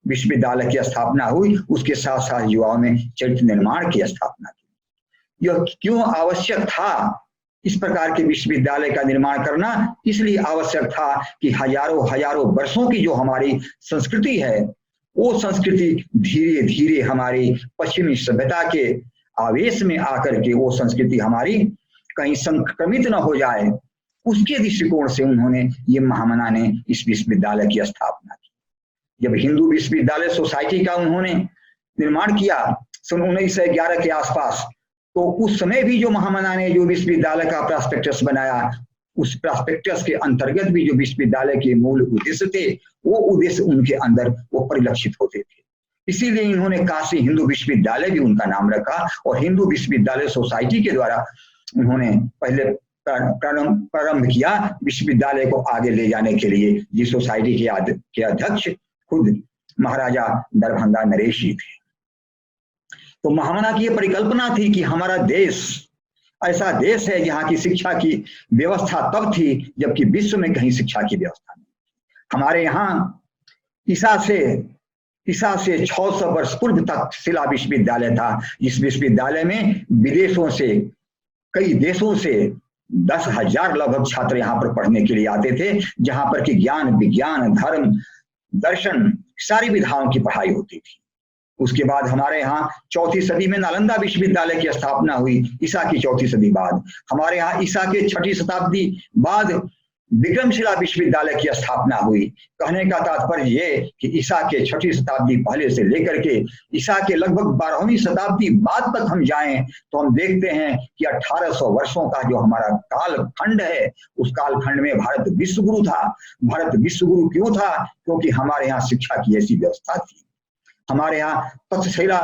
विश्वविद्यालय की स्थापना हुई। उसके साथ साथ युवाओं में चरित्र निर्माण की स्थापना की। यह क्यों आवश्यक था इस प्रकार के विश्वविद्यालय का निर्माण करना? इसलिए आवश्यक था कि हजारों हजारों वर्षों की जो हमारी संस्कृति है, वो संस्कृति धीरे धीरे हमारी पश्चिमी सभ्यता के आवेश में आकर के वो संस्कृति हमारी कहीं संक्रमित न हो जाए, उसके दृष्टिकोण से उन्होंने, ये महामना ने इस विश्वविद्यालय की स्थापना की। जब हिंदू विश्वविद्यालय सोसाइटी का उन्होंने निर्माण किया सन 1911 के आसपास, तो उस समय भी जो महामना ने जो विश्वविद्यालय का प्रॉस्पेक्टस बनाया, उस प्रॉस्पेक्टस के अंतर्गत भी जो विश्वविद्यालय के मूल उद्देश्य थे, वो उद्देश्य उनके अंदर वो परिलक्षित होते थे। इसीलिए इन्होंने काशी हिंदू विश्वविद्यालय भी उनका नाम रखा और हिंदू विश्वविद्यालय सोसाइटी के द्वारा उन्होंने पहले प्रारंभ किया विश्वविद्यालय को आगे ले जाने के लिए। जिस सोसाइटी के अध्यक्ष खुद महाराजा दरभंगा नरेश जी थे। तो महामना की यह परिकल्पना थी कि हमारा देश ऐसा देश है जहाँ की शिक्षा की व्यवस्था तब थी जबकि विश्व में कहीं शिक्षा की व्यवस्था नहीं। हमारे यहाँ ईसा से 600 वर्ष पूर्व तक शिला विश्वविद्यालय था। इस विश्वविद्यालय में विदेशों से, कई देशों से 10,000 लगभग छात्र यहाँ पर पढ़ने के लिए आते थे, जहाँ पर कि ज्ञान, विज्ञान, धर्म, दर्शन, सारी विधाओं की पढ़ाई होती थी। उसके बाद हमारे यहाँ 4वीं सदी में नालंदा विश्वविद्यालय की स्थापना हुई। ईसा की 4वीं सदी बाद हमारे यहाँ ईसा के 6वीं शताब्दी बाद विक्रमशिला विश्वविद्यालय की स्थापना हुई। कहने का तात्पर्य ये कि ईसा के 6वीं शताब्दी पहले से लेकर के ईसा के लगभग 12वीं शताब्दी बाद तक हम जाएं तो हम देखते हैं कि 1800 वर्षों का जो हमारा कालखंड है, उस कालखंड में भारत विश्वगुरु था। भारत विश्वगुरु क्यों था? क्योंकि हमारे यहाँ शिक्षा की ऐसी व्यवस्था थी। हमारे यहाँ तक्षशिला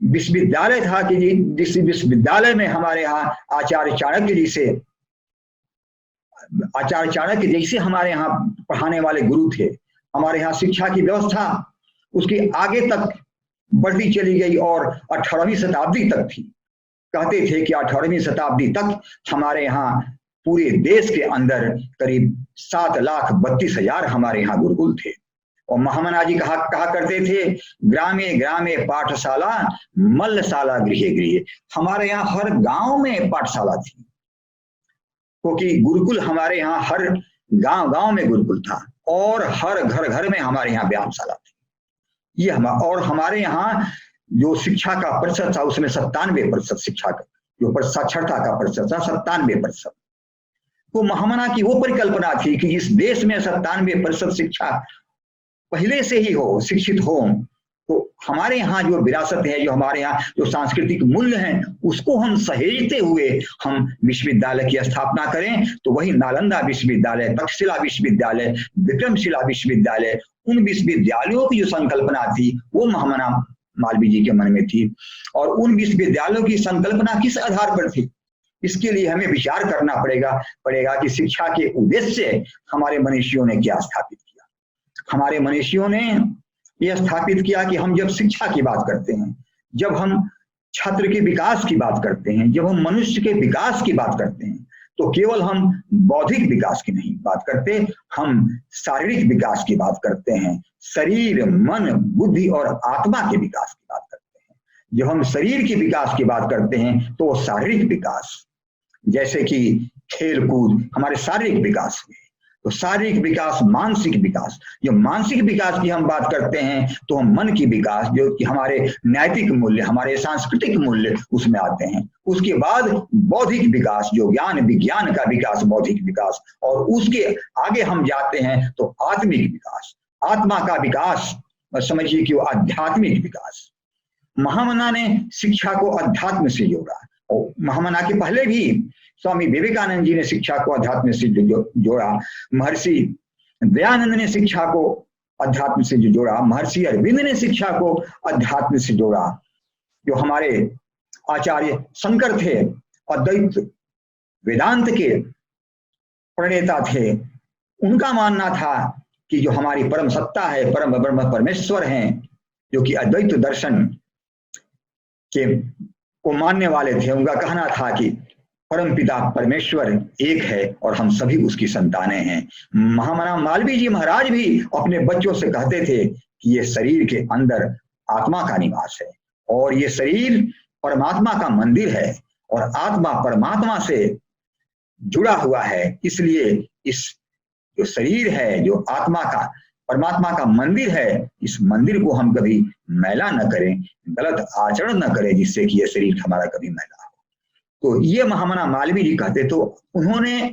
विश्वविद्यालय था कि जिस विश्वविद्यालय में हमारे यहाँ आचार्य चाणक्य जैसे हमारे यहाँ पढ़ाने वाले गुरु थे। हमारे यहाँ शिक्षा की व्यवस्था उसकी आगे तक बढ़ती चली गई और 18वीं शताब्दी तक थी। कहते थे कि 18वीं शताब्दी तक हमारे यहाँ पूरे देश के अंदर करीब 7,32,000 हमारे यहाँ गुरुकुल थे। और महामना जी कहा करते थे, ग्रामे ग्रामे पाठशाला, मल्लशाला गृहे गृहे। हमारे यहाँ हर गांव में पाठशाला थी, क्योंकि गुरुकुल हमारे यहाँ हर गांव में गुरुकुल था और हर घर में हमारे यहाँ व्यायामशाला थी। ये और हमारे यहाँ जो शिक्षा का प्रतिशत था उसमें 97% शिक्षा का जो साक्षरता का प्रतिशत था 97%। तो महामना की वो परिकल्पना थी कि इस देश में 97% शिक्षा पहले से ही हो, शिक्षित हो, तो हमारे यहाँ जो विरासत है, जो हमारे यहाँ जो सांस्कृतिक मूल्य हैं, उसको हम सहेजते हुए हम विश्वविद्यालय की स्थापना करें। तो वही नालंदा विश्वविद्यालय, तक्षशिला विश्वविद्यालय, विक्रमशिला विश्वविद्यालय, उन विश्वविद्यालयों की जो संकल्पना थी वो महामना मालवीय जी के मन में थी। और उन विश्वविद्यालयों की संकल्पना किस आधार पर थी, इसके लिए हमें विचार करना पड़ेगा कि शिक्षा के उद्देश्य से हमारे मनीषियों ने क्या स्थापित किया। हमारे मनीषियों ने यह स्थापित किया कि हम जब शिक्षा की बात करते हैं, जब हम छात्र के विकास की बात करते हैं, जब हम मनुष्य के विकास की बात करते हैं, तो केवल हम बौद्धिक विकास की नहीं बात करते, हम शारीरिक विकास की बात करते हैं। शरीर, मन, बुद्धि और आत्मा के विकास की बात करते हैं। जब हम शरीर के विकास की बात करते हैं तो शारीरिक विकास, जैसे कि खेल कूद हमारे शारीरिक विकास हुए। तो शारीरिक विकास, मानसिक विकास, जो मानसिक विकास की हम बात करते हैं तो हम मन की विकास, जो कि हमारे नैतिक मूल्य, हमारे सांस्कृतिक मूल्य उसमें आते हैं। उसके बाद बौद्धिक विकास, जो ज्ञान विज्ञान का विकास, बौद्धिक विकास, और उसके आगे हम जाते हैं तो आत्मिक विकास, आत्मा का विकास, समझिए कि वो आध्यात्मिक विकास। महामना ने शिक्षा को अध्यात्म से जोड़ा। और महामना के पहले भी स्वामी विवेकानंद जी ने शिक्षा को अध्यात्म से जोड़ा, महर्षि दयानंद ने शिक्षा को अध्यात्म से जोड़ा, महर्षि अरविंद ने शिक्षा को अध्यात्म से जोड़ा। जो हमारे आचार्य शंकर थे, अद्वैत वेदांत के प्रणेता थे, उनका मानना था कि जो हमारी परम सत्ता है, परम ब्रह्म परमेश्वर हैं, जो कि अद्वैत दर्शन के को मानने वाले थे, उनका कहना था कि परमपिता परमेश्वर एक है और हम सभी उसकी संतानें हैं। महामना मालवीय जी महाराज भी अपने बच्चों से कहते थे कि ये शरीर के अंदर आत्मा का निवास है और ये शरीर परमात्मा का मंदिर है और आत्मा परमात्मा से जुड़ा हुआ है। इसलिए इस जो शरीर है, जो आत्मा का परमात्मा का मंदिर है, इस मंदिर को हम कभी मैला न करें, गलत आचरण न करें जिससे कि ये शरीर हमारा कभी मैला हो। तो ये महामना मालवीय जी कहते, तो उन्होंने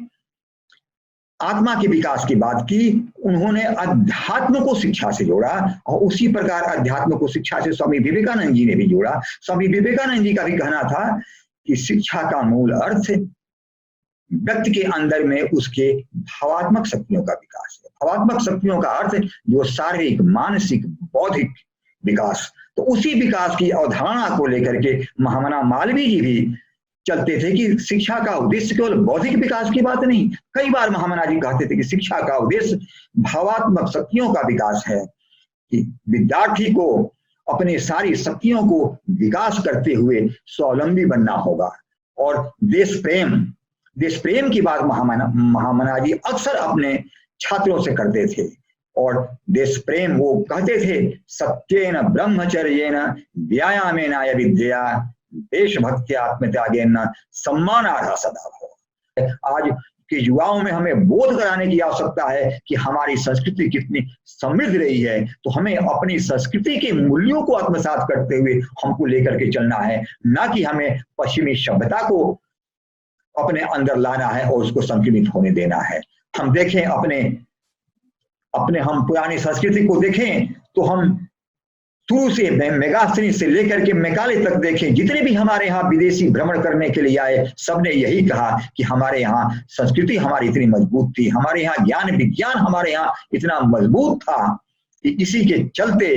आत्मा के विकास की बात की, उन्होंने अध्यात्म को शिक्षा से जोड़ा और उसी प्रकार अध्यात्म को शिक्षा से स्वामी विवेकानंद जी ने भी जोड़ा। स्वामी विवेकानंद जी का भी कहना था कि शिक्षा का मूल अर्थ व्यक्ति के अंदर में उसके भावात्मक शक्तियों का विकास है। भावात्मक शक्तियों का अर्थ जो शारीरिक, मानसिक, बौद्धिक विकास। तो उसी विकास की अवधारणा को लेकर के महामना मालवीय जी भी चलते थे कि शिक्षा का उद्देश्य केवल बौद्धिक विकास की बात नहीं। कई बार महामना जी कहते थे कि शिक्षा का उद्देश्य भावात्मक शक्तियों का विकास है, कि विद्यार्थी को अपने सारी शक्तियों को विकास करते हुए स्वावलंबी बनना होगा। और देश प्रेम की बात महामना जी अक्सर अपने छात्रों से करते थे। और देश प्रेम वो कहते थे, सत्येन ब्रह्मचर्येन व्यायामेन आय विद्या देशभक्ति आत्मत्यागेन सम्मानार्हा सदा भव। आज के युवाओं में हमें बोध कराने की आवश्यकता है कि हमारी संस्कृति कितनी समृद्ध रही है। तो हमें अपनी संस्कृति के मूल्यों को आत्मसात करते हुए हमको लेकर के चलना है, ना कि हमें पश्चिमी सभ्यता को अपने अंदर लाना है और उसको संक्रमित होने देना है। हम देखें अपने हम पुरानी संस्कृति को देखें तो हम शुरू से मेगास्थनी से लेकर के मेकाले तक देखें, जितने भी हमारे यहाँ विदेशी भ्रमण करने के लिए आए, सबने यही कहा कि हमारे यहाँ संस्कृति हमारी इतनी मजबूत थी, हमारे यहाँ ज्ञान विज्ञान हमारे यहाँ इतना मजबूत था कि इसी के चलते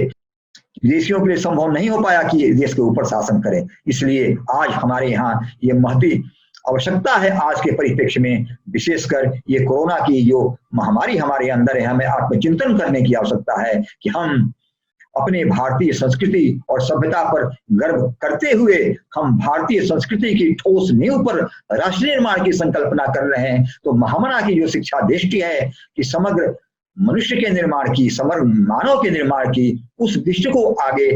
विदेशियों के लिए संभव नहीं हो पाया कि देश के ऊपर शासन करें। इसलिए आज हमारे यहाँ ये महती आवश्यकता है, आज के परिप्रेक्ष्य में विशेषकर ये कोरोना की जो महामारी हमारे अंदर है, हमें आत्मचिंतन करने की आवश्यकता है कि हम अपने भारतीय संस्कृति और सभ्यता पर गर्व करते हुए हम भारतीय संस्कृति की ठोस नींव पर राष्ट्र निर्माण की संकल्पना कर रहे हैं। तो महामना की जो शिक्षा दृष्टि है कि समग्र मनुष्य के निर्माण की, समग्र मानव के निर्माण की, उस दृष्टि को आगे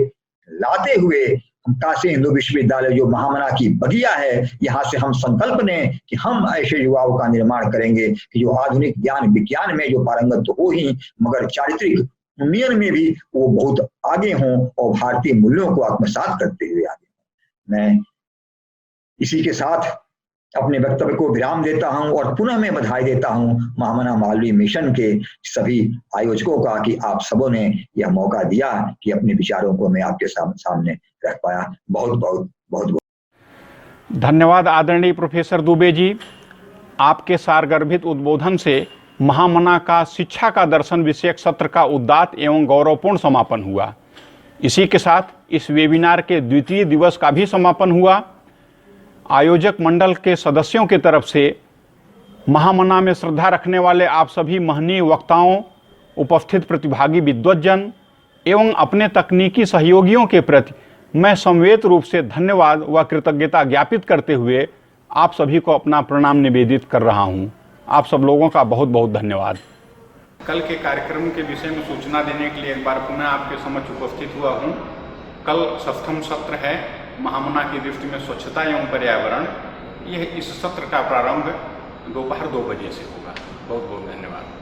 लाते हुए हम काशी हिंदू विश्वविद्यालय जो महामना की बगिया है, यहाँ से हम संकल्प लें कि हम ऐसे युवाओं का निर्माण करेंगे कि जो आधुनिक ज्ञान विज्ञान में जो पारंगत तो हो ही, मगर चारित्रिक उन्नयन में भी वो बहुत आगे हों और भारतीय मूल्यों को आत्मसात करते हुए आगे हों। मैं इसी के साथ अपने वक्तव्य को विराम देता हूं और पुनः मैं बधाई देता हूं महामना मालवीय मिशन के सभी आयोजकों का कि आप सबों ने यह मौका दिया कि अपने विचारों को मैं आपके सामने रख पाया। बहुत बहुत बहुत धन्यवाद आदरणीय प्रोफेसर दुबे जी। आपके सारगर्भित उद्बोधन से महामना का शिक्षा का दर्शन विषयक सत्र का उदात्त एवं गौरवपूर्ण समापन हुआ। इसी के साथ इस वेबिनार के द्वितीय दिवस का भी समापन हुआ। आयोजक मंडल के सदस्यों की तरफ से महामना में श्रद्धा रखने वाले आप सभी महनीय वक्ताओं, उपस्थित प्रतिभागी विद्वज्जन एवं अपने तकनीकी सहयोगियों के प्रति मैं संवेद रूप से धन्यवाद व कृतज्ञता ज्ञापित करते हुए आप सभी को अपना प्रणाम निवेदित कर रहा हूं। आप सब लोगों का बहुत बहुत धन्यवाद। कल के कार्यक्रम के विषय में सूचना देने के लिए एक बार पुनः आपके समक्ष उपस्थित हुआ हूं। कल 6वां सत्र है महामना की दृष्टि में स्वच्छता एवं पर्यावरण। यह इस सत्र का प्रारंभ दोपहर 2 बजे से होगा। बहुत बहुत धन्यवाद।